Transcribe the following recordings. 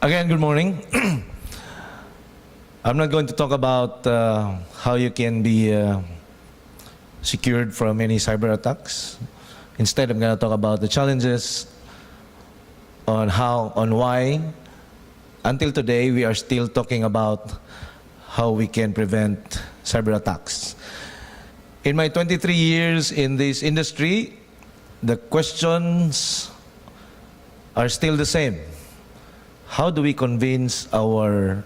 Again, good morning. I'm not going to talk about how you can be secured from any cyber attacks. Instead, I'm going to talk about the challenges on why, until today, we are still talking about how we can prevent cyber attacks. In my 23 years in this industry, the questions are still the same. How do we convince our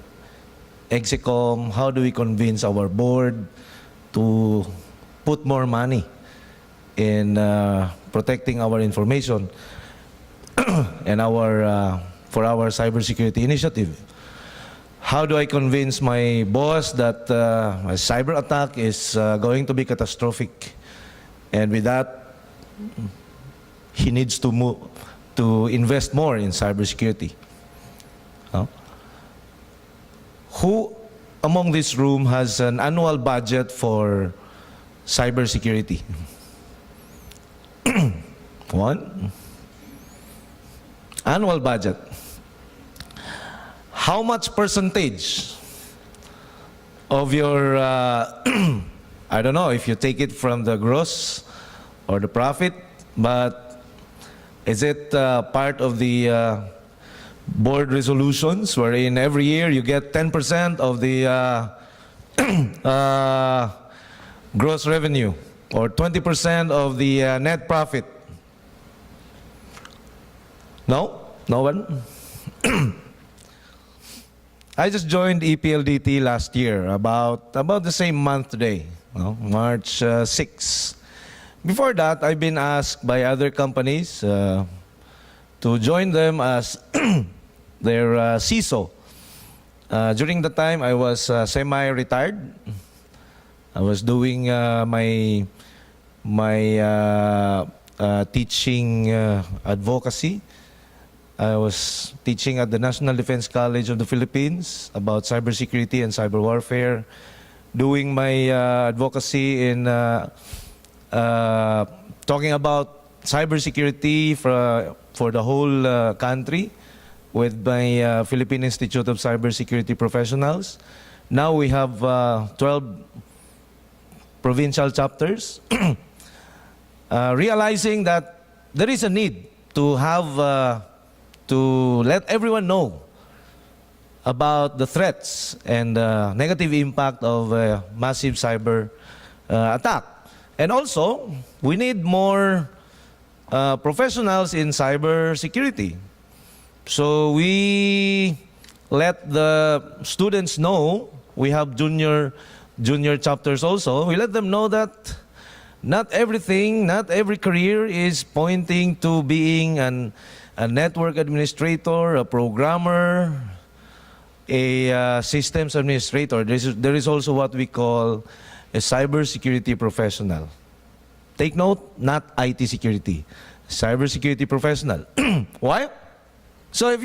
execom, how do we convince our board to put more money in protecting our information and for our cybersecurity initiative? How do I convince my boss that a cyber attack is going to be catastrophic, and with that, he needs to invest more in cybersecurity? Who among this room has an annual budget for cybersecurity? One. Annual budget. How much percentage of your, I don't know if you take it from the gross or the profit, but is it part of the board resolutions wherein every year you get 10% of the gross revenue or 20% of the net profit? No? No one? I just joined ePLDT last year, about the same month today, March 6. Before that, I've been asked by other companies to join them as their CISO. During the time, I was semi-retired. I was doing my teaching advocacy. I was teaching at the National Defense College of the Philippines about cybersecurity and cyber warfare, doing my advocacy in talking about cybersecurity for the whole country with my Philippine Institute of Cybersecurity Professionals. Now we have 12 provincial chapters, realizing that there is a need to have to let everyone know about the threats and negative impact of massive cyber attack. And also, we need more professionals in cybersecurity. So we let the students know, we have junior chapters also, we let them know that not every career is pointing to being a network administrator, a programmer, a systems administrator. There is also what we call a cybersecurity professional. Take note, not IT security, cybersecurity professional. Why? So if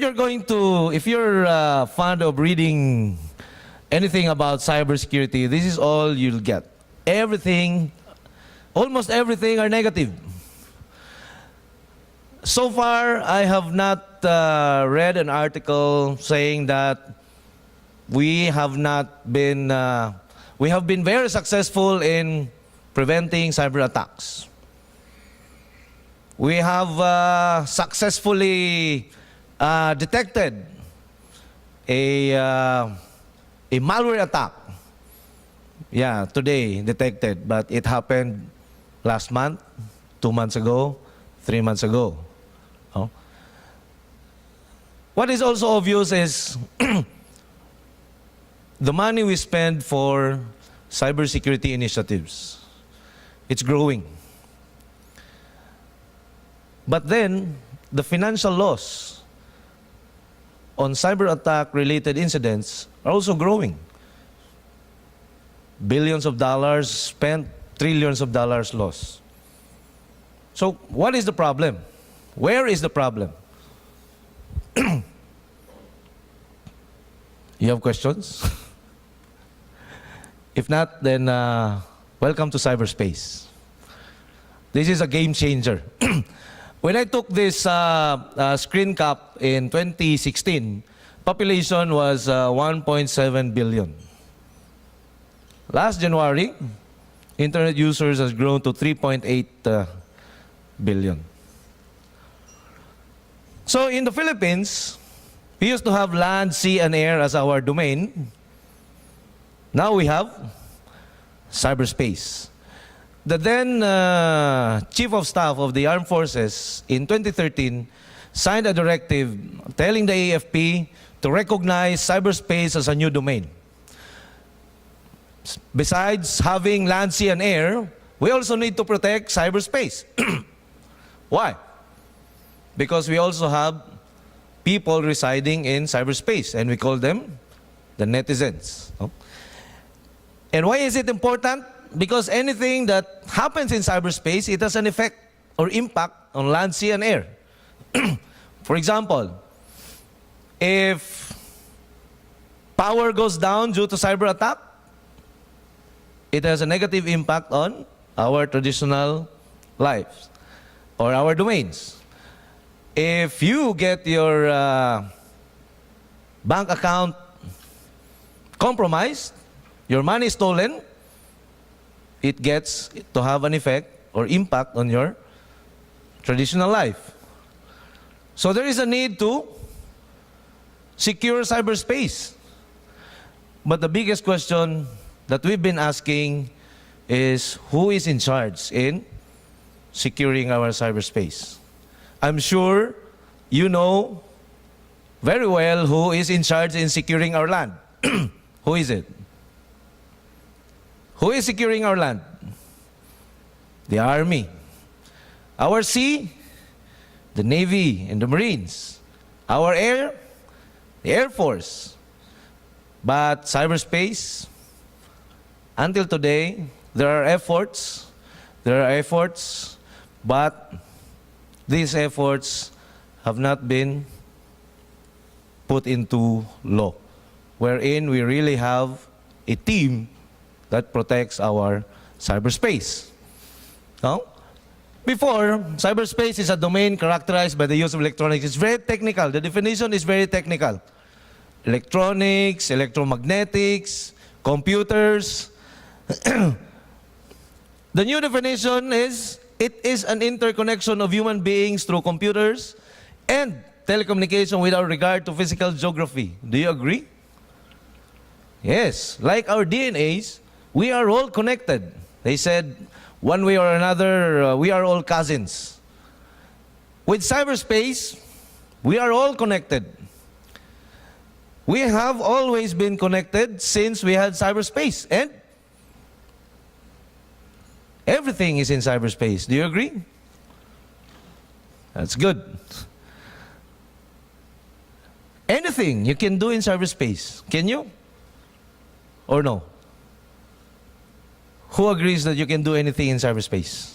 you're fond of reading anything about cybersecurity, this is all you'll get. Everything, almost everything are negative. So far, I have not read an article saying that we have been very successful in preventing cyber attacks. We have successfully detected a malware attack. Yeah, today detected, but it happened last month, 2 months ago, 3 months ago. What is also obvious is the money we spend for cybersecurity initiatives. It's growing. But then, the financial loss on cyber attack related incidents are also growing. Billions of dollars spent, trillions of dollars lost. So, what is the problem? Where is the problem? You have questions? If not, then welcome to cyberspace. This is a game changer. When I took this screen cap in 2016, population was 1.7 billion. Last January, internet users has grown to 3.8 billion. So in the Philippines, we used to have land, sea, and air as our domain. Now we have cyberspace. The then Chief of Staff of the Armed Forces in 2013 signed a directive telling the AFP to recognize cyberspace as a new domain. Besides having land, sea, and air, we also need to protect cyberspace. Why? Because we also have people residing in cyberspace, and we call them the netizens. No? And why is it important? Because anything that happens in cyberspace, it has an effect or impact on land, sea, and air. For example, if power goes down due to cyber attack, it has a negative impact on our traditional lives or our domains. If you get your bank account compromised, your money stolen, it gets to have an effect or impact on your traditional life. So there is a need to secure cyberspace. But the biggest question that we've been asking is, who is in charge in securing our cyberspace? I'm sure you know very well who is in charge in securing our land. Who is it? Who is securing our land? The Army. Our sea, the Navy and the Marines. Our air, the Air Force. But cyberspace, until today, there are efforts, but these efforts have not been put into law, wherein we really have a team that protects our cyberspace. No? Before, cyberspace is a domain characterized by the use of electronics. It's very technical. The definition is very technical. Electronics, electromagnetics, computers. The new definition is, it is an interconnection of human beings through computers and telecommunication without regard to physical geography. Do you agree? Yes. Like our DNAs, we are all connected. They said, one way or another, we are all cousins. With cyberspace, we are all connected. We have always been connected since we had cyberspace. And everything is in cyberspace. Do you agree? That's good. Anything you can do in cyberspace. Can you? Or no? Who agrees that you can do anything in cyberspace?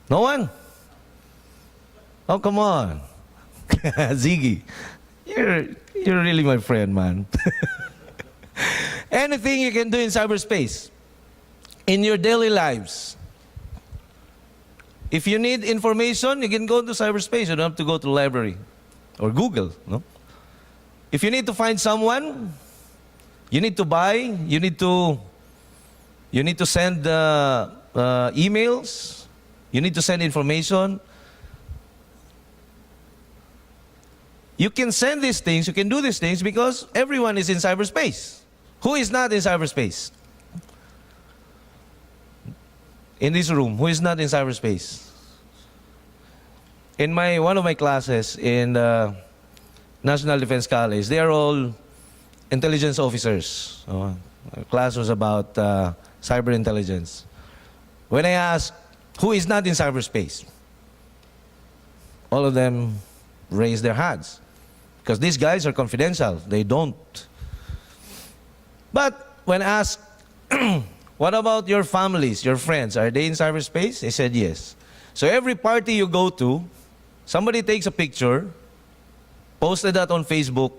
No one? Oh, come on. Ziggy. You're really my friend, man. Anything you can do in cyberspace. In your daily lives. If you need information, you can go to cyberspace. You don't have to go to the library or Google. No? If you need to find someone, you need to buy, you need to send emails, you need to send information. You can send these things, you can do these things because everyone is in cyberspace. Who is not in cyberspace? In this room, who is not in cyberspace? In one of my classes in National Defense College, they are all intelligence officers. Our class was about cyber intelligence. When I asked, who is not in cyberspace? All of them raised their hands. Because these guys are confidential. They don't. But when asked, what about your families, your friends? Are they in cyberspace? They said yes. So every party you go to, somebody takes a picture, posted that on Facebook,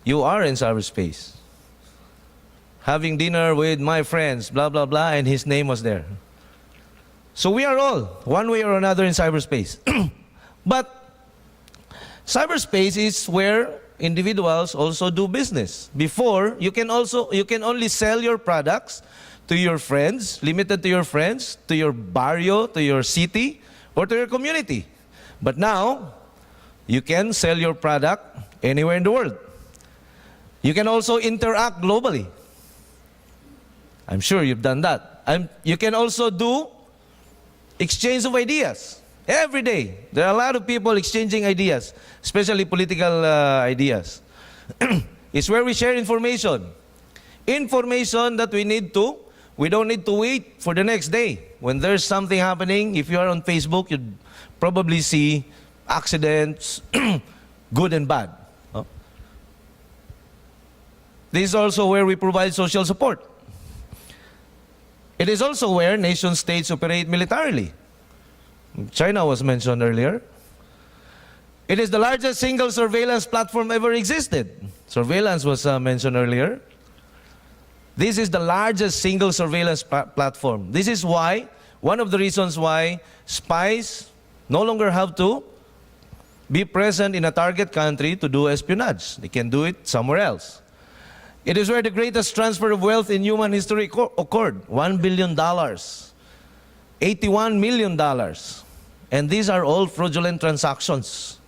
you are in cyberspace. Having dinner with my friends, blah, blah, blah, and his name was there. So we are all, one way or another, in cyberspace. But Cyberspace is where individuals also do business. Before, you can only sell your products to your friends, limited to your friends, to your barrio, to your city, or to your community. But now, you can sell your product anywhere in the world. You can also interact globally. I'm sure you've done that. You can also do exchange of ideas. Every day, there are a lot of people exchanging ideas, especially political ideas. It's where we share information. Information that we don't need to wait for the next day. When there's something happening, if you are on Facebook, you'd probably see accidents, good and bad. Oh. This is also where we provide social support. It is also where nation-states operate militarily. China was mentioned earlier. It is the largest single surveillance platform ever existed. Surveillance was mentioned earlier. This is the largest single surveillance platform. This is why, one of the reasons why spies no longer have to be present in a target country to do espionage. They can do it somewhere else. It is where the greatest transfer of wealth in human history occurred. $1 billion. $81 million. And these are all fraudulent transactions.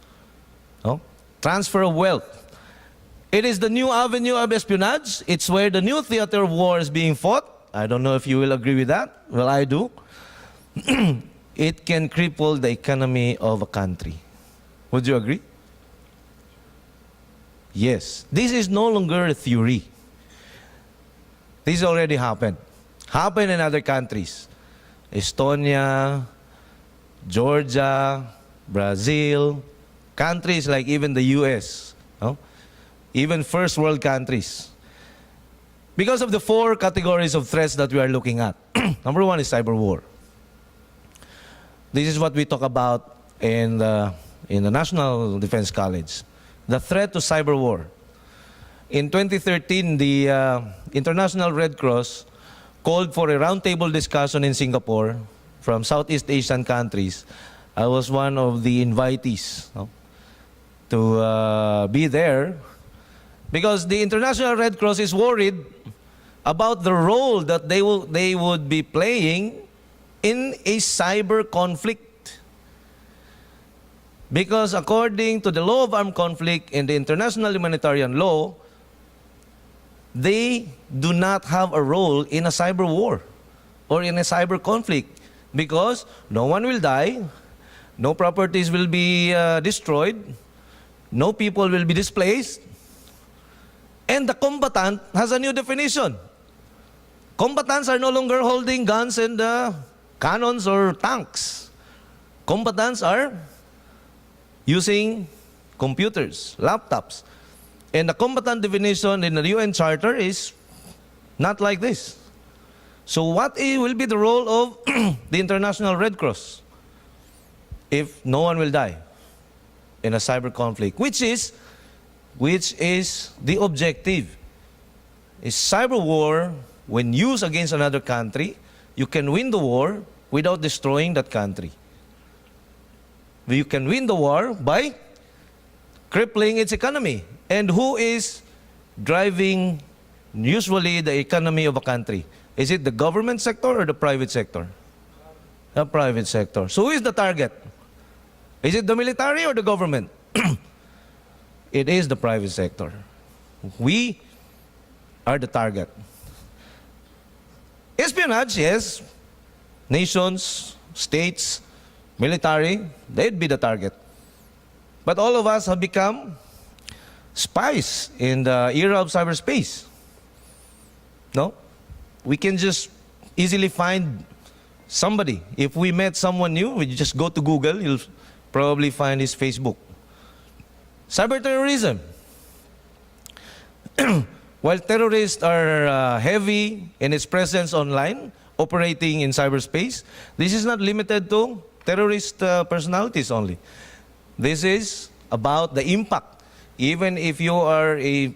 No? Transfer of wealth. It is the new avenue of espionage. It's where the new theater of war is being fought. I don't know if you will agree with that. Well, I do. It can cripple the economy of a country. Would you agree? Yes. This is no longer a theory. This already happened. Happened in other countries. Estonia, Georgia, Brazil, countries like even the US, no? Even first world countries. Because of the 4 categories of threats that we are looking at. Number 1 is cyber war. This is what we talk about in the National Defense College. The threat to cyber war. In 2013, the International Red Cross called for a roundtable discussion in Singapore from Southeast Asian countries. I was one of the invitees, no, to be there because the International Red Cross is worried about the role that they would be playing in a cyber conflict. Because according to the law of armed conflict in the international humanitarian law, they do not have a role in a cyber war or in a cyber conflict because no one will die, no properties will be destroyed, no people will be displaced, and the combatant has a new definition. Combatants are no longer holding guns and cannons or tanks. Combatants are using computers, laptops. And the combatant definition in the UN Charter is not like this. So what will be the role of the International Red Cross if no one will die in a cyber conflict? Which is the objective. Is cyber war, when used against another country, you can win the war without destroying that country. You can win the war by crippling its economy. And who is driving usually the economy of a country? Is it the government sector or the private sector? The private sector. So who is the target? Is it the military or the government? It is the private sector. We are the target. Espionage, yes. Nations, states, military, they'd be the target. But all of us have become spies in the era of cyberspace. No? We can just easily find somebody. If we met someone new, we just go to Google, you'll probably find his Facebook. Cyberterrorism. While terrorists are heavy in its presence online, operating in cyberspace, this is not limited to terrorist personalities only. This is about the impact. Even if you are a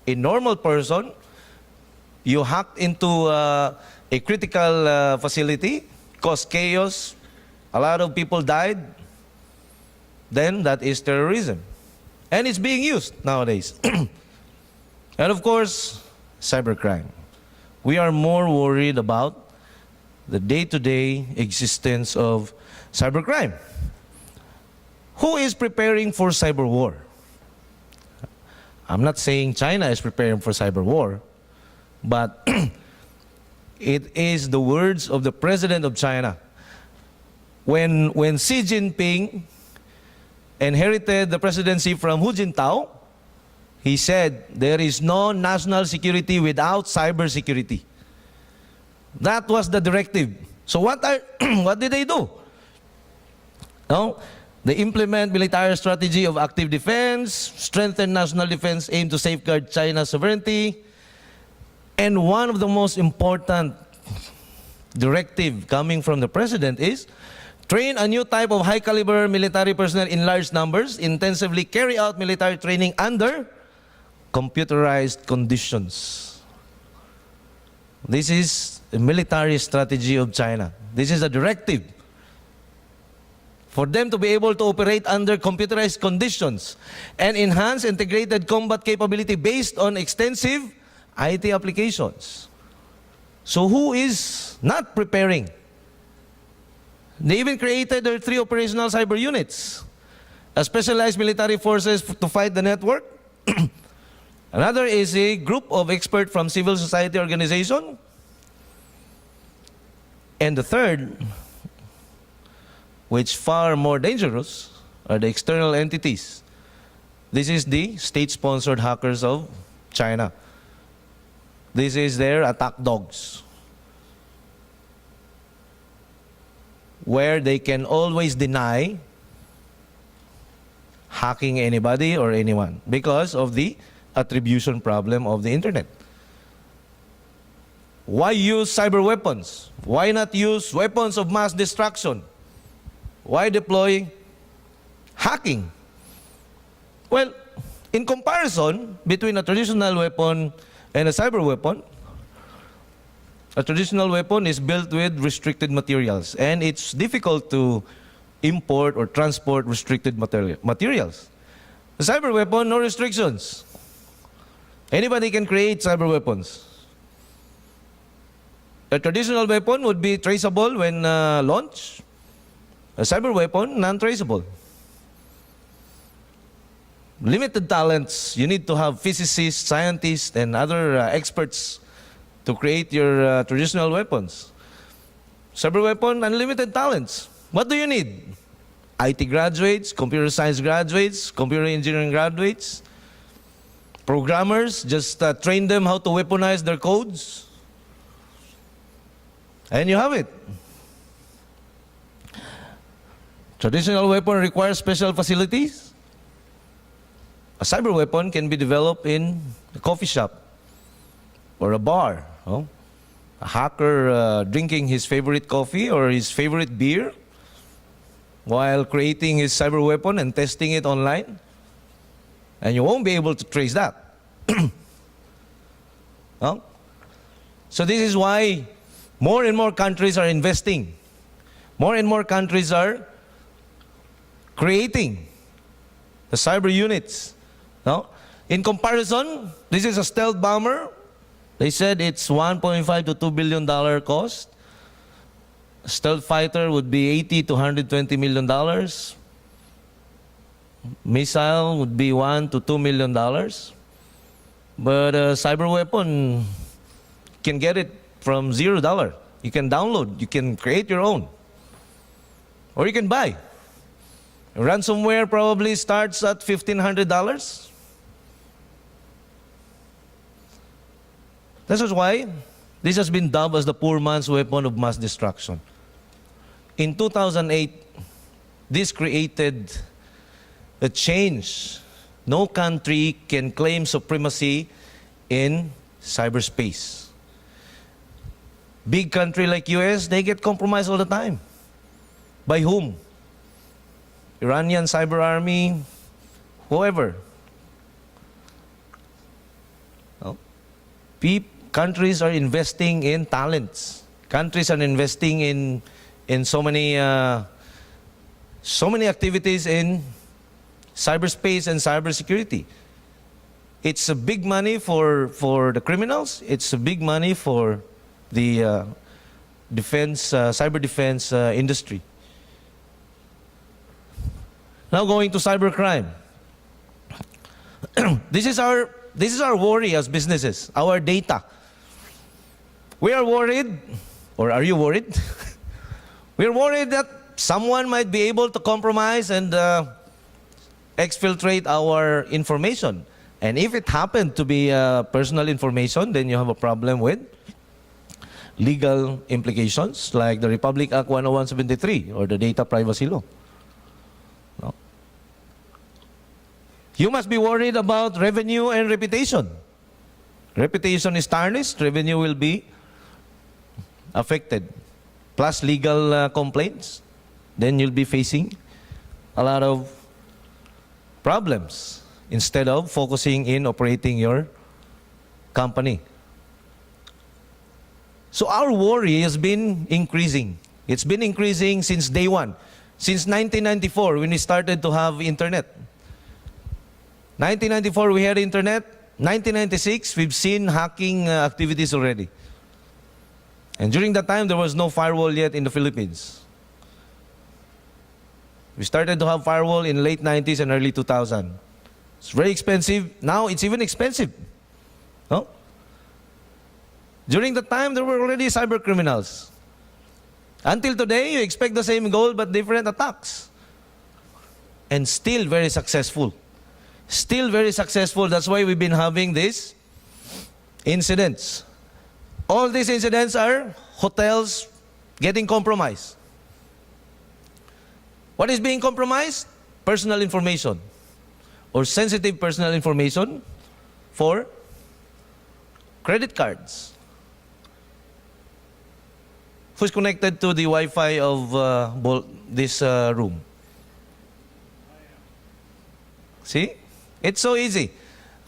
normal person, you hacked into a critical facility, caused chaos, a lot of people died. then that is terrorism. And it's being used nowadays. And of course, cybercrime. We are more worried about the day-to-day existence of cybercrime. Who is preparing for cyber war? I'm not saying China is preparing for cyber war, but it is the words of the president of China. When Xi Jinping inherited the presidency from Hu Jintao, he said, there is no national security without cybersecurity. That was the directive. So what did they do? No? They implement military strategy of active defense, strengthen national defense, aim to safeguard China's sovereignty. And one of the most important directive coming from the president is train a new type of high-caliber military personnel in large numbers, intensively carry out military training under computerized conditions. This is a military strategy of China. This is a directive for them to be able to operate under computerized conditions and enhance integrated combat capability based on extensive IT applications. So who is not preparing? They even created their 3 operational cyber units, a specialized military forces to fight the network. Another is a group of experts from civil society organization. And the third, which far more dangerous, are the external entities. This is the state-sponsored hackers of China. This is their attack dogs, where they can always deny hacking anybody or anyone because of the attribution problem of the internet. Why use cyber weapons? Why not use weapons of mass destruction? Why deploy hacking? Well, in comparison between a traditional weapon and a cyber weapon, a traditional weapon is built with restricted materials, and it's difficult to import or transport restricted materials. A cyber weapon, no restrictions. Anybody can create cyber weapons. A traditional weapon would be traceable when launched. A cyber weapon, non-traceable. Limited talents. You need to have physicists, scientists, and other experts to create your traditional weapons. Cyber weapon, unlimited talents. What do you need? IT graduates, computer science graduates, computer engineering graduates, programmers, just train them how to weaponize their codes. And you have it. Traditional weapon requires special facilities. A cyber weapon can be developed in a coffee shop or a bar. Oh? A hacker drinking his favorite coffee or his favorite beer while creating his cyber weapon and testing it online. And you won't be able to trace that. Oh? So this is why more and more countries are investing. More and more countries are creating the cyber units. No? In comparison, this is a stealth bomber. They said it's $1.5 to $2 billion cost. A stealth fighter would be $80 to $120 million. Missile would be $1 to $2 million. But a cyber weapon, you can get it from $0. You can download, you can create your own. Or you can buy. Ransomware probably starts at $1,500. This is why this has been dubbed as the poor man's weapon of mass destruction. In 2008, this created a change. No country can claim supremacy in cyberspace. Big country like US, they get compromised all the time. By whom? Iranian cyber army, whoever. No? Countries are investing in talents. Countries are investing in so many activities in cyberspace and cybersecurity. It's a big money for the criminals. It's a big money for the cyber defense industry. Now going to cybercrime. This is our worry as businesses, our data. We are worried, or are you worried? We are worried that someone might be able to compromise and exfiltrate our information. And if it happened to be personal information, then you have a problem with legal implications like the Republic Act 10173 or the Data Privacy Law. No? You must be worried about revenue and reputation. Reputation is tarnished, revenue will be affected. Plus legal complaints, then you'll be facing a lot of problems instead of focusing in operating your company. So our worry has been increasing. It's been increasing since day one. Since 1994, when we started to have internet. 1994, we had internet. 1996, we've seen hacking activities already. And during that time, there was no firewall yet in the Philippines. We started to have firewall in late 90s and early 2000. It's very expensive. Now it's even expensive. No? During that time, there were already cyber criminals. Until today, you expect the same goal but different attacks. And still very successful. Still very successful. That's why we've been having these incidents. All these incidents are hotels getting compromised. What is being compromised? Personal information or sensitive personal information for credit cards. Who's connected to the Wi-Fi of this room? See? It's so easy.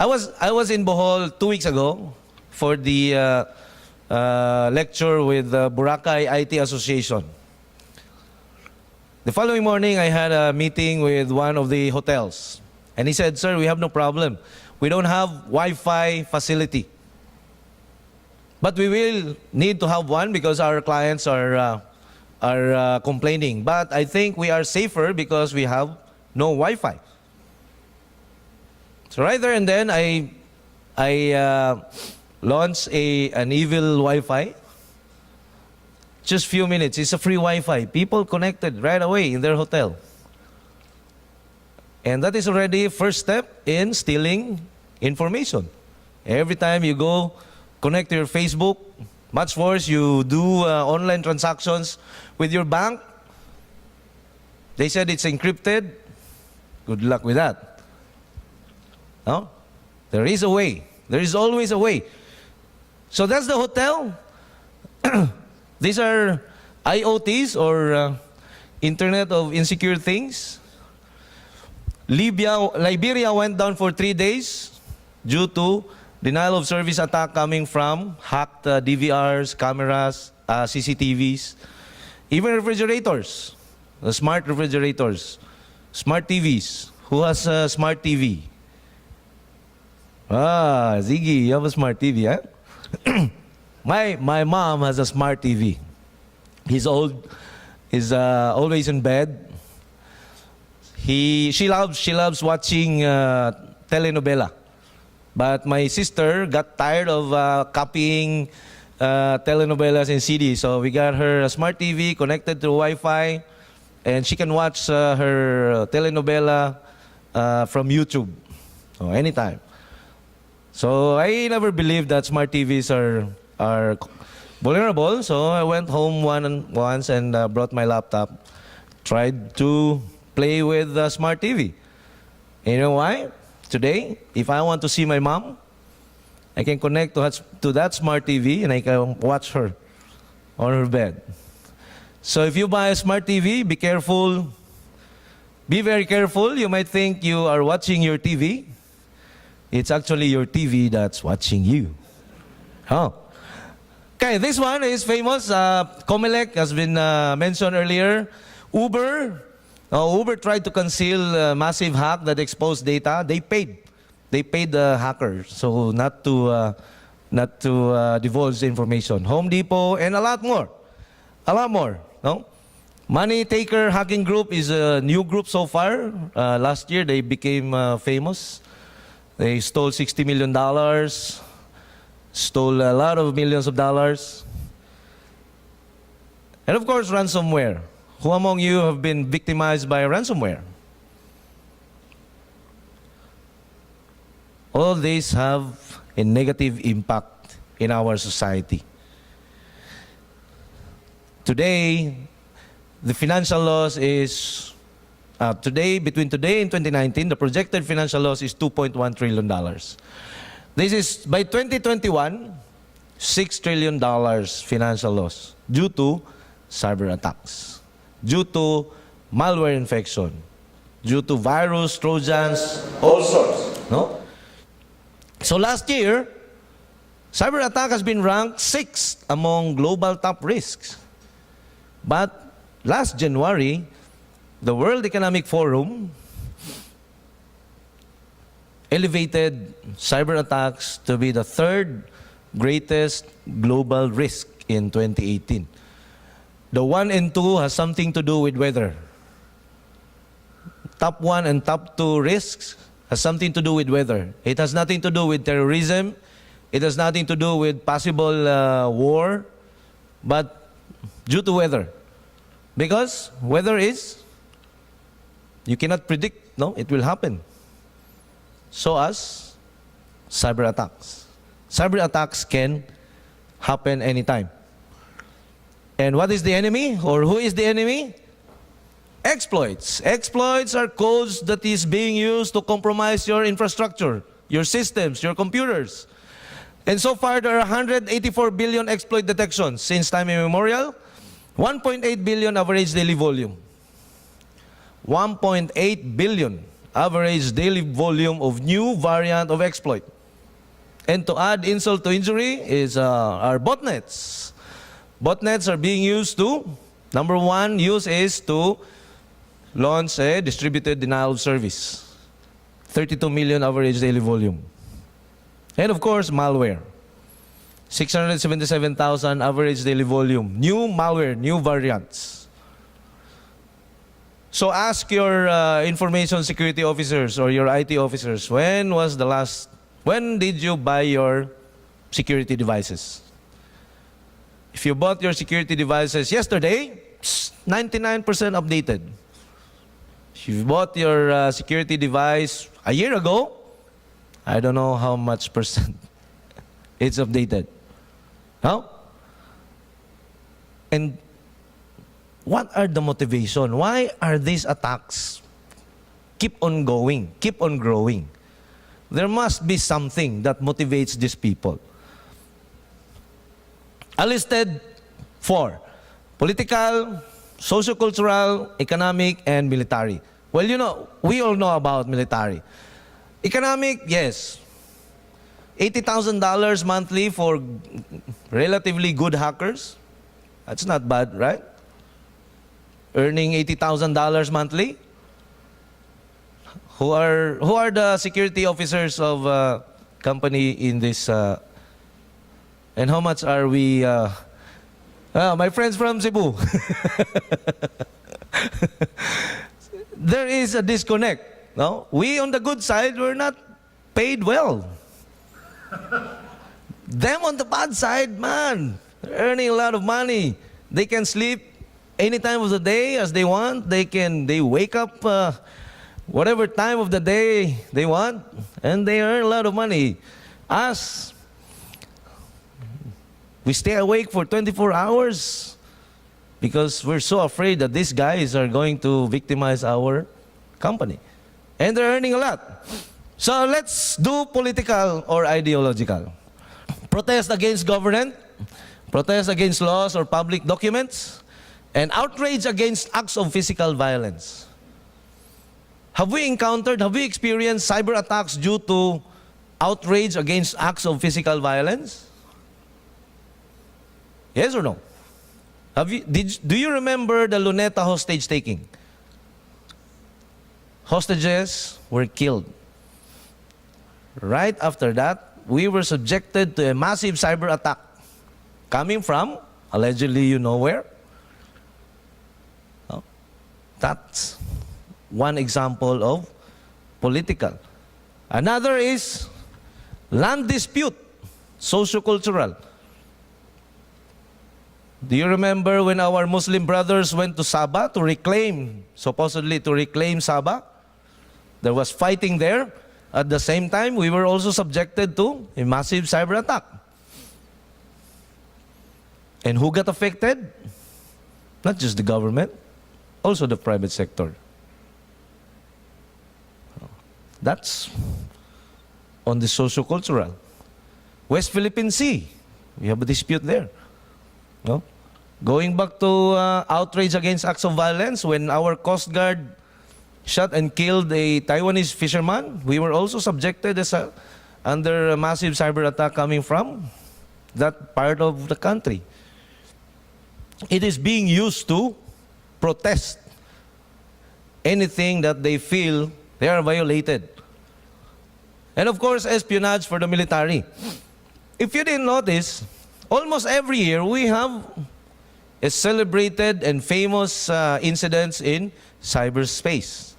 I was in Bohol 2 weeks ago for the lecture with the Boracay IT Association. The following morning, I had a meeting with one of the hotels. And he said, "Sir, we have no problem. We don't have Wi-Fi facility. But we will need to have one because our clients are complaining. But I think we are safer because we have no Wi-Fi." So right there and then, I launched an evil Wi-Fi. Just few minutes. It's a free Wi-Fi. People connected right away in their hotel. And that is already first step in stealing information. Every time you go connect to your Facebook, much worse, you do online transactions with your bank. They said it's encrypted. Good luck with that. No? There is a way. There is always a way. So that's the hotel. These are IoTs or Internet of Insecure Things. Liberia went down for 3 days due to denial of service attack coming from hacked DVRs, cameras, CCTVs, even refrigerators, the smart refrigerators, smart TVs. Who has a smart TV? Ah, Ziggy, you have a smart TV, huh? My mom has a smart TV. He's old. He's always in bed. She loves watching telenovela. But my sister got tired of copying telenovelas and CDs. So we got her a smart TV connected to Wi-Fi, and she can watch her telenovela from YouTube anytime. So I never believed that smart TVs are vulnerable. So I went home once and brought my laptop, tried to play with the smart TV. And you know why? Today, if I want to see my mom, I can connect to that smart TV and I can watch her on her bed. So if you buy a smart TV, be careful. Be very careful. You might think you are watching your TV. It's actually your TV that's watching you. Oh. Okay, this one is famous. Comelec has been mentioned earlier. Uber Now, Uber tried to conceal a massive hack that exposed data. They paid. They paid the hacker so not to divulge the information. Home Depot and a lot more. A lot more. No? Money Taker Hacking Group is a new group so far. Last year, they became famous. They stole $60 million, stole a lot of millions of dollars. And of course, ransomware. Who among you have been victimized by ransomware? All these have a negative impact in our society. Today, the financial loss is, between today and 2019, the projected financial loss is $2.1 trillion. This is, by 2021, $6 trillion financial loss due to cyber attacks, due to malware infection, due to virus, trojans, all sorts. No? So last year, cyber attack has been ranked 6th among global top risks. But last January, the World Economic Forum elevated cyber attacks to be the 3rd greatest global risk in 2018. The 1 and 2 has something to do with weather. Top 1 and top 2 risks has something to do with weather. It has nothing to do with terrorism. It has nothing to do with possible war, but due to weather. Because weather is, you cannot predict, no, it will happen. So as cyber attacks. Cyber attacks can happen anytime. And what is the enemy? Or who is the enemy? Exploits. Exploits are codes that is being used to compromise your infrastructure, your systems, your computers. And so far, there are 184 billion exploit detections since time immemorial, 1.8 billion average daily volume. 1.8 billion average daily volume of new variant of exploit. And to add insult to injury is our botnets. Botnets are being used to, number one use is to launch a distributed denial of service. 32 million average daily volume. And of course, malware. 677,000 average daily volume. New malware, new variants. So ask your information security officers or your IT officers, when did you buy your security devices? If you bought your security devices yesterday, 99% updated. If you bought your security device a year ago, I don't know how much percent it's updated. How? And what are the motivation? Why are these attacks keep on going, keep on growing? There must be something that motivates these people. I listed 4: political, socio-cultural, economic, and military. Well, you know, we all know about military. Economic, yes. $80,000 monthly for relatively good hackers. That's not bad, right? Earning $80,000 monthly. Who are the security officers of company in this? And how much are we? My friends from Cebu. There is a disconnect. No, we on the good side, we're not paid well. Them on the bad side, man, they're earning a lot of money. They can sleep any time of the day as they want. They wake up whatever time of the day they want, and they earn a lot of money. Us, we stay awake for 24 hours because we're so afraid that these guys are going to victimize our company. And they're earning a lot. So let's do political or ideological. Protest against government, protest against laws or public documents, and outrage against acts of physical violence. Have we experienced cyber attacks due to outrage against acts of physical violence? Yes or no? Do you remember the Luneta hostage taking? hostages were killed. Right after that, we were subjected to a massive cyber attack coming from, allegedly, you know where. Oh, that's one example of political. Another is land dispute, socio-cultural. Do you remember when our Muslim brothers went to Sabah to reclaim, supposedly to reclaim Sabah? There was fighting there. At the same time, we were also subjected to a massive cyber attack. And who got affected? Not just the government, also the private sector. That's on the socio-cultural. West Philippine Sea, we have a dispute there. No? Going back to outrage against acts of violence, when our Coast Guard shot and killed a Taiwanese fisherman, we were also subjected under a massive cyber attack coming from that part of the country. It is being used to protest anything that they feel they are violated. And of course, espionage for the military. If you didn't notice, almost every year we have a celebrated and famous incidents in cyberspace.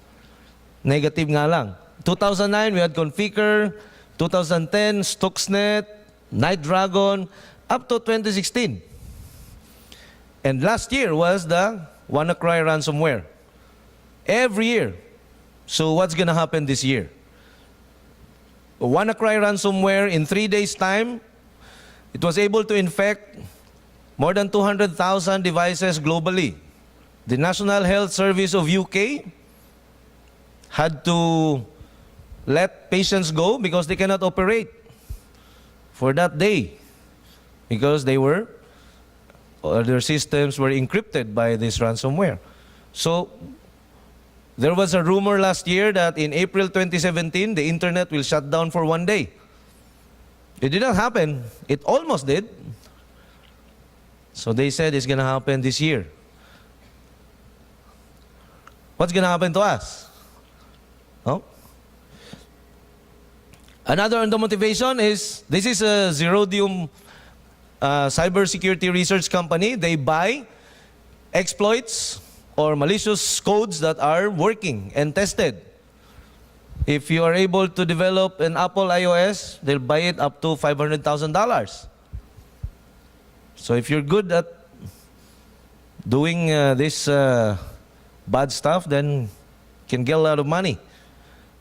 Negative nga lang. 2009, we had Conficker. 2010, Stuxnet, Night Dragon, up to 2016. And last year was the WannaCry ransomware. Every year. So what's going to happen this year? WannaCry ransomware, in 3 days' time, it was able to infect more than 200,000 devices globally. The National Health Service of UK had to let patients go because they cannot operate for that day because their systems were encrypted by this ransomware. So there was a rumor last year that in April 2017, the internet will shut down for 1 day. It did not happen. It almost did. So they said it's going to happen this year. What's going to happen to us? Oh? Another on the motivation is, this is a Zerodium cybersecurity research company. They buy exploits or malicious codes that are working and tested. If you are able to develop an Apple iOS, they'll buy it up to $500,000. So if you're good at doing this bad stuff, then you can get a lot of money.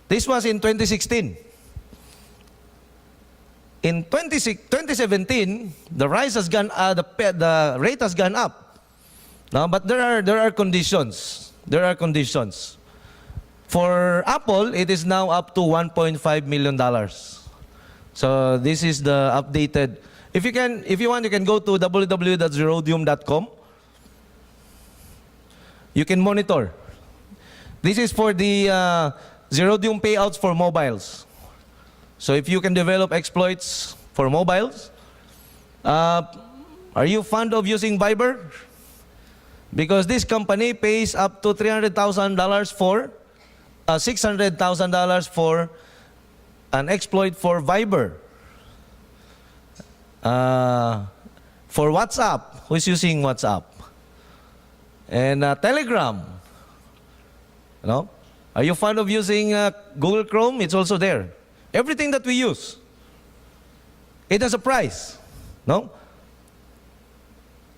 This was in 2016. In 2017, the rise has gone, the rate has gone up. No, but there are conditions. There are conditions. For Apple, it is now up to $1.5 million. So this is the updated. If you want, you can go to www.zerodium.com. You can monitor. This is for the Zerodium payouts for mobiles. So if you can develop exploits for mobiles, are you fond of using Viber? Because this company pays up to $300,000 for $600,000 for an exploit for Viber. For WhatsApp, who's using WhatsApp? And Telegram. You know? Are you fond of using Google Chrome? It's also there. Everything that we use, it has a price. No?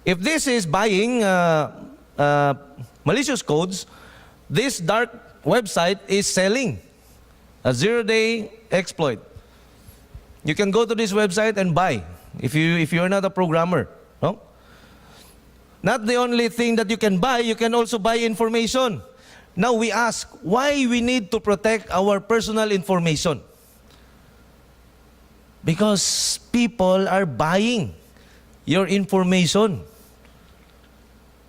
If this is buying malicious codes, this dark website is selling a 0-day exploit. You can go to this website and buy if you're not a programmer. No? Not the only thing that you can buy, you can also buy information. Now we ask, why we need to protect our personal information? Because people are buying your information.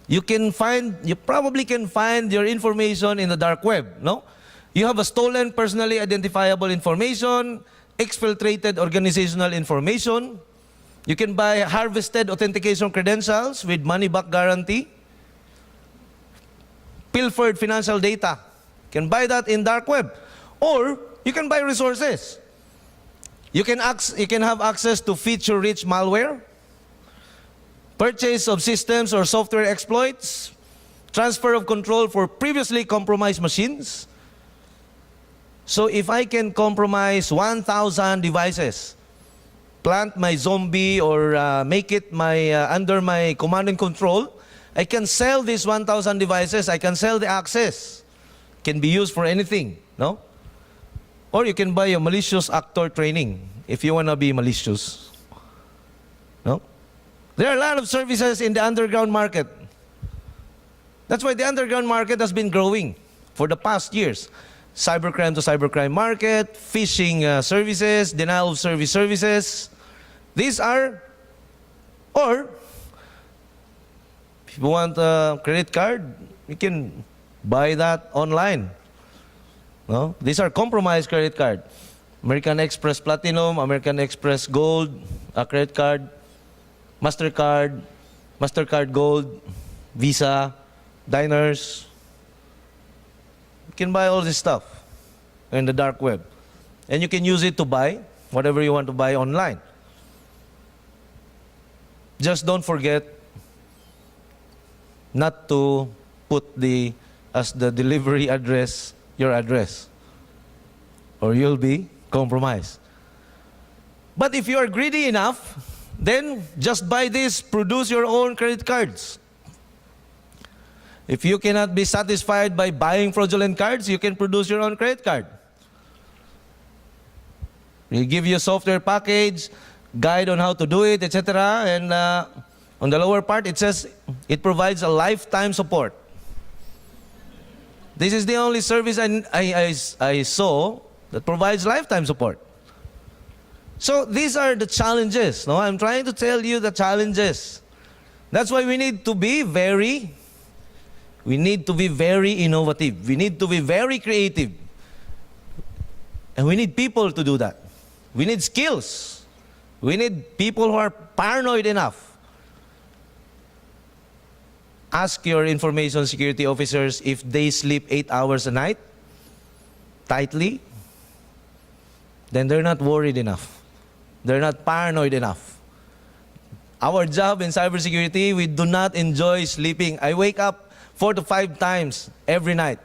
You probably can find your information in the dark web, no? You have a stolen personally identifiable information, exfiltrated organizational information. You can buy harvested authentication credentials with money-back guarantee, pilfered financial data. You can buy that in dark web. Or you can buy resources. You can have access to feature-rich malware, purchase of systems or software exploits, transfer of control for previously compromised machines. So if I can compromise 1,000 devices, plant my zombie or make it under my command and control, I can sell these 1,000 devices. I can sell the access. Can be used for anything, no? Or you can buy a malicious actor training if you want to be malicious. No? There are a lot of services in the underground market. That's why the underground market has been growing for the past years. Cybercrime to cybercrime market, phishing services, denial of service services. These are, or if you want a credit card, you can buy that online. No? These are compromised credit card. American Express Platinum, American Express Gold, a credit card, MasterCard, MasterCard Gold, Visa, Diners. You can buy all this stuff in the dark web. And you can use it to buy whatever you want to buy online. Just don't forget not to put as the delivery address your address, or you'll be compromised. But if you are greedy enough, then just buy this, produce your own credit cards. If you cannot be satisfied by buying fraudulent cards, you can produce your own credit card. We give you a software package, guide on how to do it, etc. And on the lower part, it says it provides a lifetime support. This is the only service I saw that provides lifetime support. So these are the challenges. No, I'm trying to tell you the challenges. That's why we need to be very innovative. We need to be very creative. And we need people to do that. We need skills. We need people who are paranoid enough. Ask your information security officers if they sleep 8 hours a night tightly. Then they're not worried enough. They're not paranoid enough. Our job in cybersecurity, we do not enjoy sleeping. I wake up 4 to 5 times every night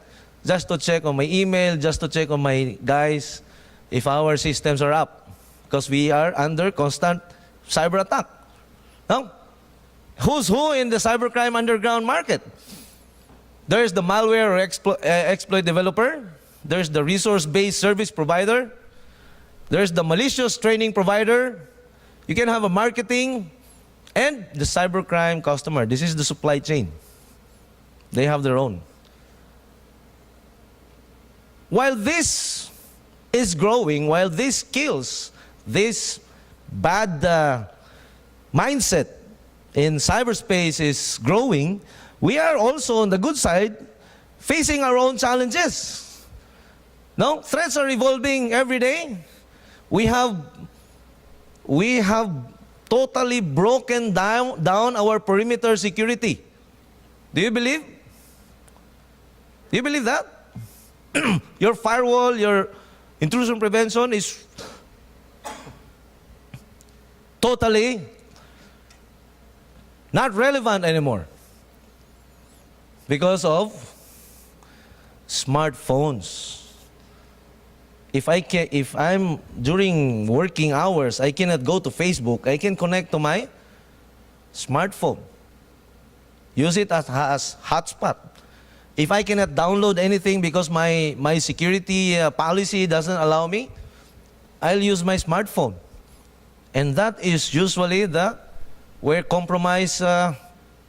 just to check on my email, just to check on my guys if our systems are up. Because we are under constant cyber attack. No? Who's who in the cybercrime underground market? There's the malware or exploit developer. There's the resource-based service provider. There's the malicious training provider. You can have a marketing and the cybercrime customer. This is the supply chain. They have their own. While this is growing, while these skills, this bad mindset in cyberspace is growing, we are also on the good side facing our own challenges. No? Threats are evolving every day. We have totally broken down our perimeter security. Do you believe? Do you believe that? Your firewall, your intrusion prevention is totally not relevant anymore because of smartphones. If I'm during working hours, I cannot go to Facebook. I can connect to my smartphone. Use it as hotspot. If I cannot download anything because my security policy doesn't allow me, I'll use my smartphone. And that is usually where compromise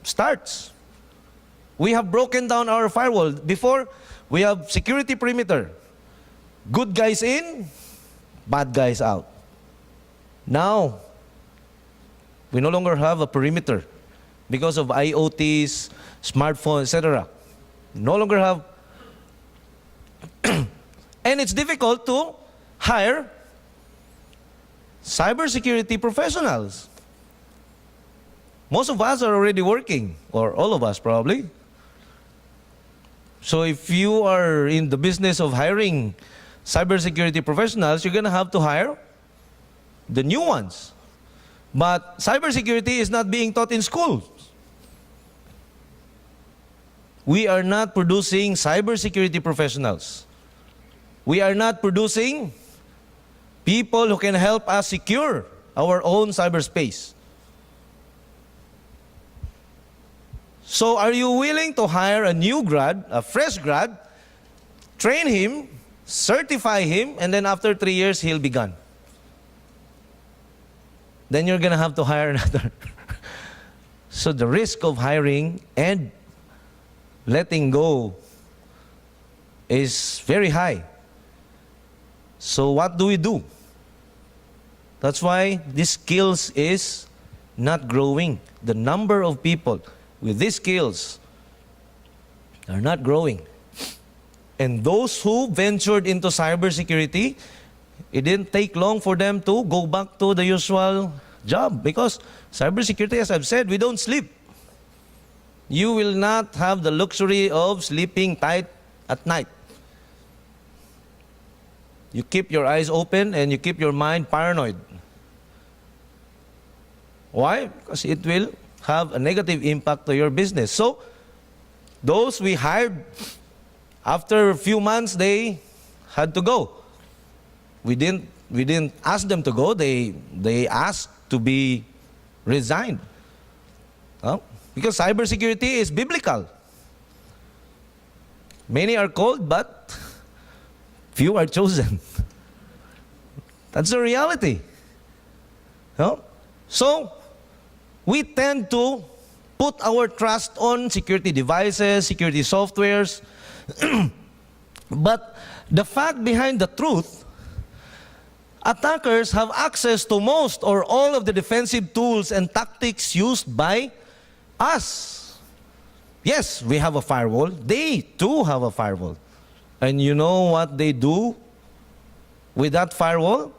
starts. We have broken down our firewall. Before, we have security perimeter. Good guys in, bad guys out. Now, we no longer have a perimeter because of IoTs, smartphones, etc. No longer have. And it's difficult to hire cybersecurity professionals. Most of us are already working, or all of us probably. So if you are in the business of hiring cybersecurity professionals, you're going to have to hire the new ones. But cybersecurity is not being taught in schools. We are not producing cybersecurity professionals. We are not producing people who can help us secure our own cyberspace. So are you willing to hire a new grad, a fresh grad, train him, certify him, and then after 3 years, he'll be gone? Then you're going to have to hire another. So the risk of hiring and letting go is very high. So what do we do? That's why these skills is not growing. The number of people with these skills are not growing. And those who ventured into cybersecurity, it didn't take long for them to go back to the usual job, because cybersecurity, as I've said, we don't sleep. You will not have the luxury of sleeping tight at night. You keep your eyes open and you keep your mind paranoid. Why? Because it will have a negative impact to your business. So, those we hired, after a few months, they had to go. We didn't ask them to go. They asked to be resigned. Because cybersecurity is biblical. Many are called, but few are chosen. That's the reality. So, we tend to put our trust on security devices, security softwares. But the fact behind the truth, attackers have access to most or all of the defensive tools and tactics used by us. Yes, we have a firewall. They too have a firewall. And you know what they do with that firewall?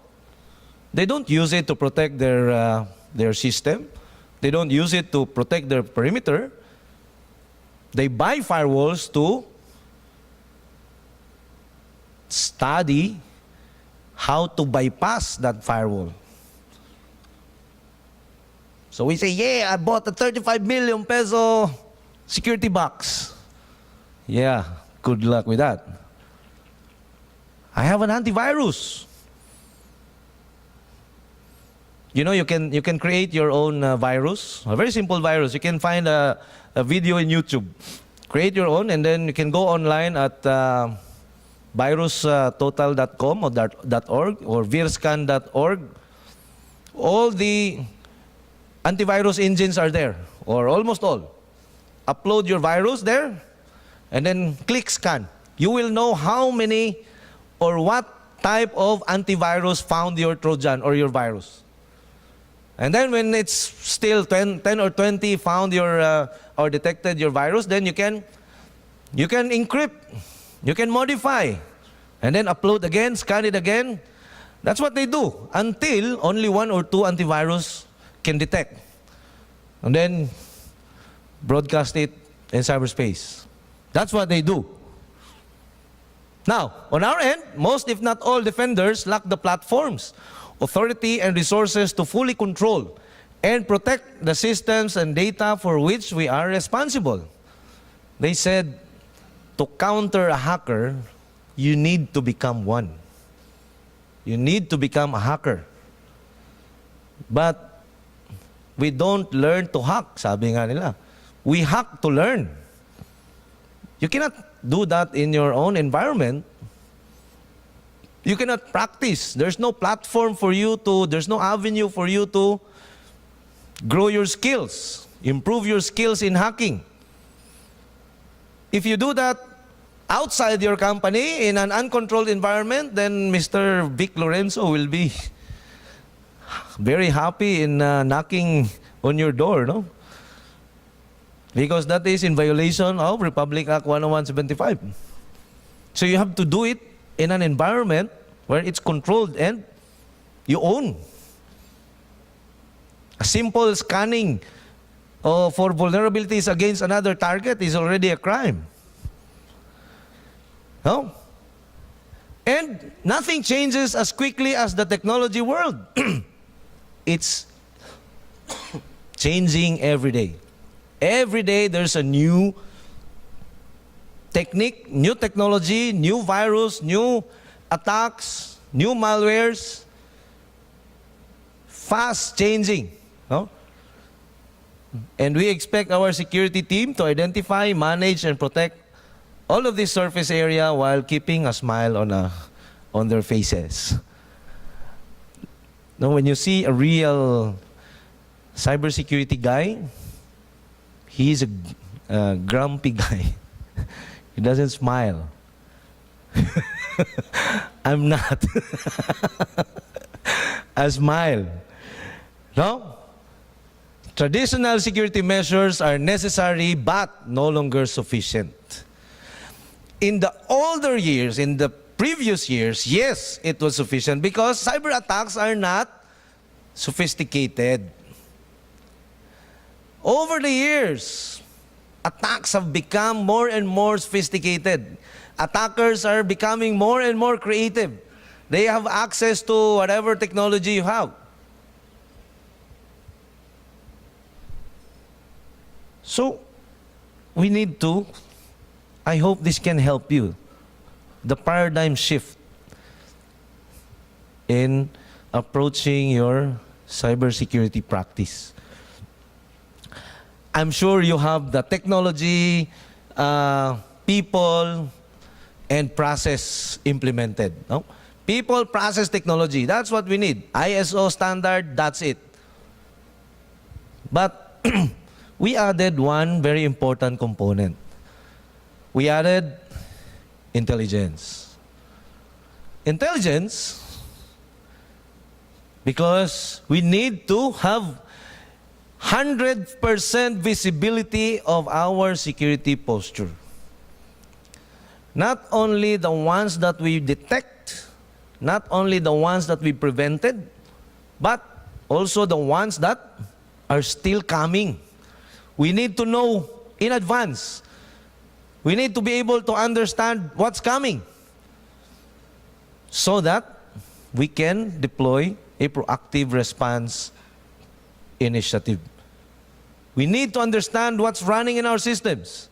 They don't use it to protect their system. They don't use it to protect their perimeter. They buy firewalls to study how to bypass that firewall. So we say, yeah, I bought a 35 million peso security box. Yeah, good luck with that. I have an antivirus. You know, you can create your own virus, a very simple virus. You can find a video in YouTube. Create your own, and then you can go online at virustotal.com or .org or virscan.org. All the antivirus engines are there, or almost all. Upload your virus there, and then click scan. You will know how many or what type of antivirus found your Trojan or your virus. And then when it's still 10 or 20 found your or detected your virus, then you can encrypt, you can modify, and then upload again, scan it again. That's what they do until only 1 or 2 antivirus can detect. And then broadcast it in cyberspace. That's what they do. Now, on our end, most if not all defenders lack the platforms, authority, and resources to fully control and protect the systems and data for which we are responsible. They said, to counter a hacker, you need to become one. You need to become a hacker. But we don't learn to hack, sabi nga nila. We hack to learn. You cannot do that in your own environment. You cannot practice. There's no platform for you to, there's no avenue for you to grow your skills, improve your skills in hacking. If you do that outside your company in an uncontrolled environment, then Mr. Vic Lorenzo will be very happy in knocking on your door, no? Because that is in violation of Republic Act 10175. So you have to do it in an environment where it's controlled and you own. A simple scanning for vulnerabilities against another target is already a crime. No? And nothing changes as quickly as the technology world. It's changing every day. Every day there's a new technique, new technology, new virus, new attacks, new malwares. Fast changing. No? And we expect our security team to identify, manage, and protect all of this surface area while keeping a smile on their faces. Now, when you see a real cybersecurity guy, he's a grumpy guy. He doesn't smile. I'm not. I smile. No? Traditional security measures are necessary but no longer sufficient. In the older years, in the previous years, yes, it was sufficient because cyber attacks are not sophisticated. Over the years, attacks have become more and more sophisticated. Attackers are becoming more and more creative. They have access to whatever technology you have. So, we need to, I hope this can help you, the paradigm shift in approaching your cybersecurity practice. I'm sure you have the technology, people, and process implemented. No? People, process, technology. That's what we need. ISO standard, that's it. But we added one very important component. We added intelligence. Intelligence, because we need to have 100% visibility of our security posture. Not only the ones that we detect, not only the ones that we prevented, but also the ones that are still coming. We need to know in advance. We need to be able to understand what's coming so that we can deploy a proactive response initiative. We need to understand what's running in our systems.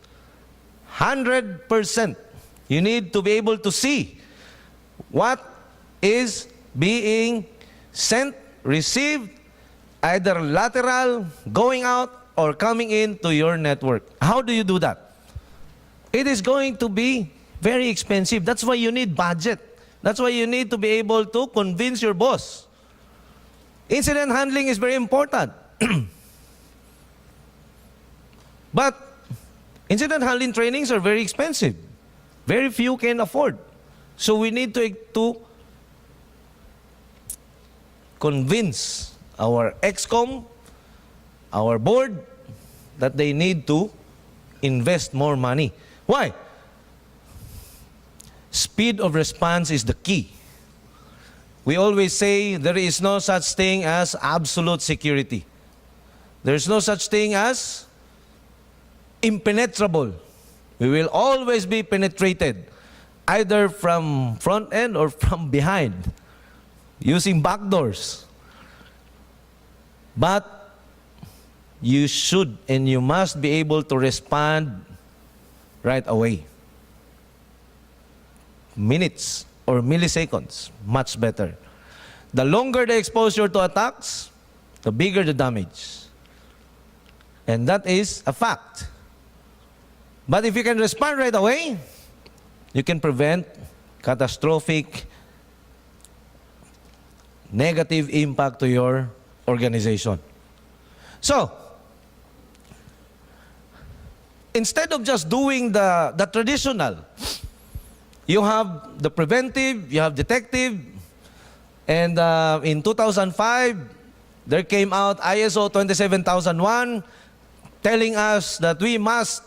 100%. You need to be able to see what is being sent, received, either lateral, going out, or coming into your network. How do you do that? It is going to be very expensive. That's why you need budget. That's why you need to be able to convince your boss. Incident handling is very important. But incident handling trainings are very expensive. Very few can afford. So we need to convince our ExCom, our board, that they need to invest more money. Why? Speed of response is the key. We always say there is no such thing as absolute security. There is no such thing as impenetrable. We will always be penetrated, either from front end or from behind, using backdoors. But you should and you must be able to respond right away. Minutes or milliseconds, much better. The longer the exposure to attacks, the bigger the damage. And that is a fact. But if you can respond right away, you can prevent catastrophic negative impact to your organization. So, instead of just doing the traditional, you have the preventive, you have detective, and in 2005, there came out ISO 27001 telling us that we must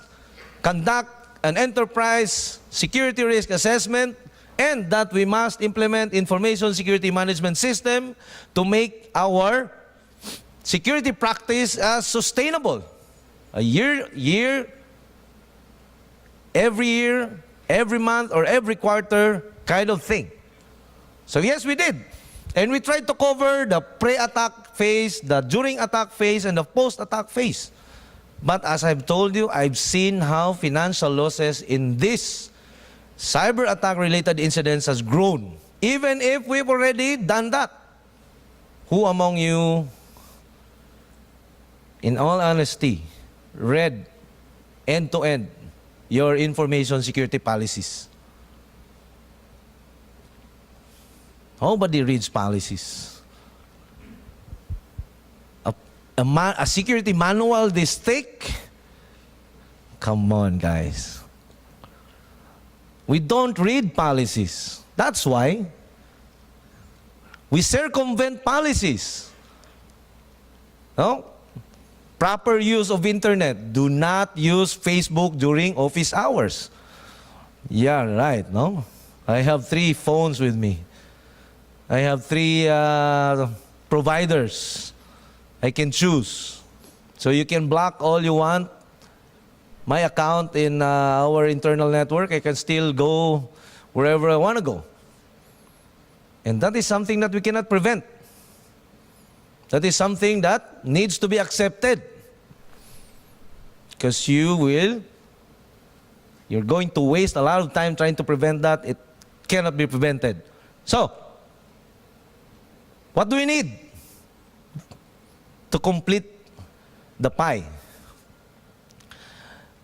conduct an enterprise security risk assessment and that we must implement information security management system to make our security practice sustainable. Every year, every month or every quarter kind of thing. So yes, we did. And we tried to cover the pre-attack phase, the during attack phase, and the post-attack phase. But as I've told you, I've seen how financial losses in this cyber attack related incidents has grown. Even if we've already done that. Who among you, in all honesty, read end-to-end your information security policies? Nobody reads policies. A security manual this thick? Come on, guys. We don't read policies. That's why we circumvent policies. No? Proper use of internet. Do not use Facebook during office hours. Yeah, right, no? I have 3 phones with me. I have 3 providers I can choose. So you can block all you want. My account in our internal network, I can still go wherever I want to go. And that is something that we cannot prevent. That is something that needs to be accepted. Because you're going to waste a lot of time trying to prevent that. It cannot be prevented. So, what do we need to complete the pie?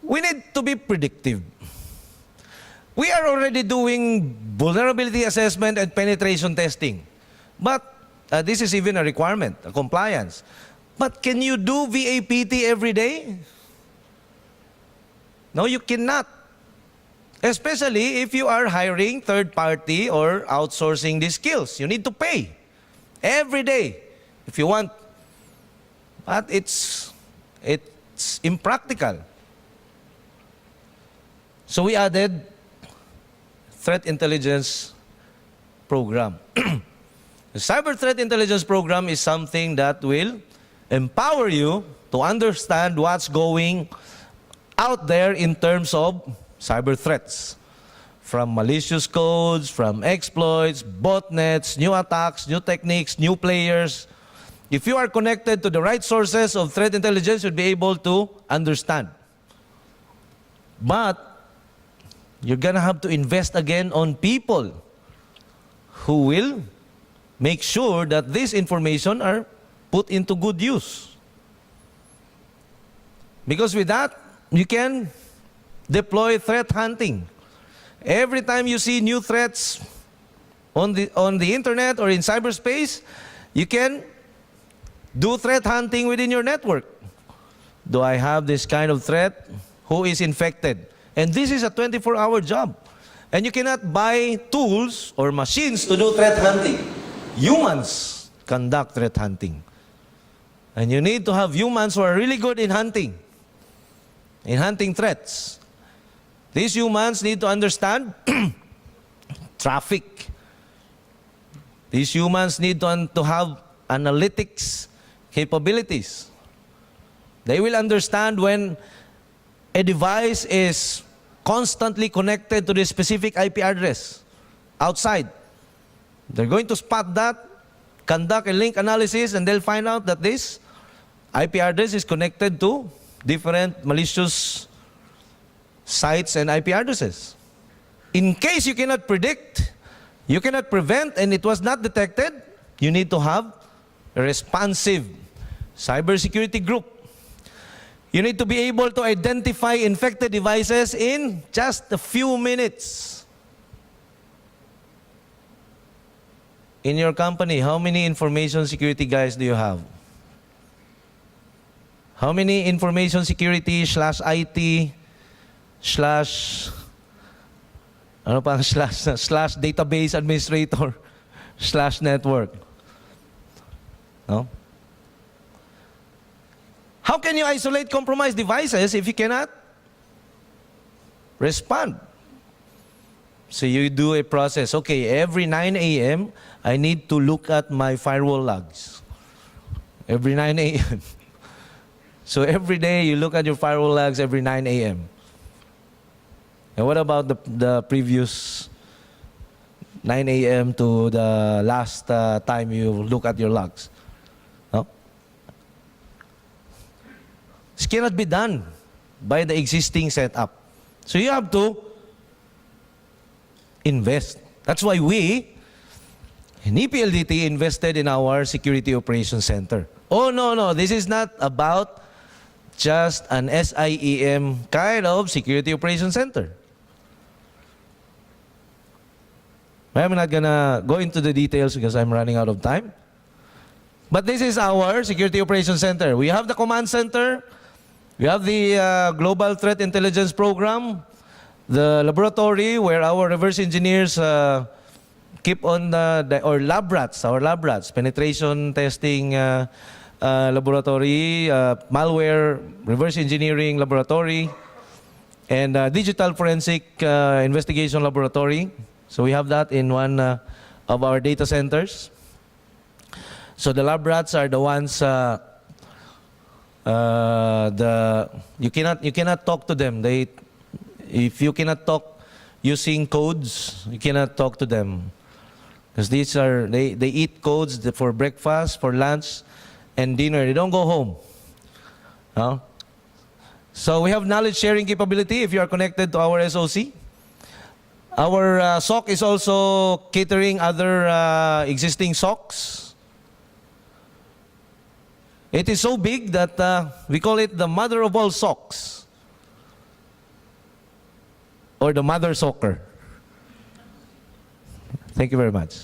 We need to be predictive. We are already doing vulnerability assessment and penetration testing. But this is even a requirement, a compliance. But can you do VAPT every day? No, you cannot. Especially if you are hiring third party or outsourcing these skills. You need to pay every day if you want. But it's impractical. So we added threat intelligence program. The cyber threat intelligence program is something that will empower you to understand what's going out there in terms of cyber threats. From malicious codes, from exploits, botnets, new attacks, new techniques, new players. If you are connected to the right sources of threat intelligence, you'll be able to understand. But you're going to have to invest again on people who will make sure that this information are put into good use. Because with that, you can deploy threat hunting. Every time you see new threats on the internet or in cyberspace, you can do threat hunting within your network. Do I have this kind of threat? Who is infected? And this is a 24-hour job. And you cannot buy tools or machines to do threat hunting. Humans conduct threat hunting. And you need to have humans who are really good in hunting threats. These humans need to understand traffic. These humans need to have analytics capabilities. They will understand when a device is constantly connected to the specific IP address outside. They're going to spot that, conduct a link analysis, and they'll find out that this IP address is connected to different malicious sites and IP addresses. In case you cannot predict, you cannot prevent, and it was not detected, you need to have a responsive cybersecurity group. You need to be able to identify infected devices in just a few minutes. In your company, how many information security guys do you have? How many information security / IT / database administrator / network? No? How can you isolate compromised devices if you cannot respond? So you do a process. Okay, every 9 a.m., I need to look at my firewall logs. Every 9 a.m. So every day you look at your firewall logs every 9 a.m. And what about the previous 9 a.m. to the last time you look at your logs? No? This cannot be done by the existing setup. So you have to invest. That's why we, in ePLDT, invested in our Security Operations Center. Oh, no, this is not about just an SIEM kind of Security Operations Center. I'm not gonna go into the details because I'm running out of time. But this is our Security Operations Center. We have the command center. We have the Global Threat Intelligence Program, the laboratory where our reverse engineers keep on or lab rats, our lab rats, penetration testing laboratory, malware reverse engineering laboratory, and digital forensic investigation laboratory. So we have that in one of our data centers. So the lab rats are the ones you cannot talk to them. If you cannot talk using codes, you cannot talk to them. Because they eat codes for breakfast, for lunch, and dinner. They don't go home. No? So we have knowledge sharing capability if you are connected to our SOC. Our SOC is also catering other existing SOCs. It is so big that we call it the mother of all SOCs, or the mother soccer. Thank you very much.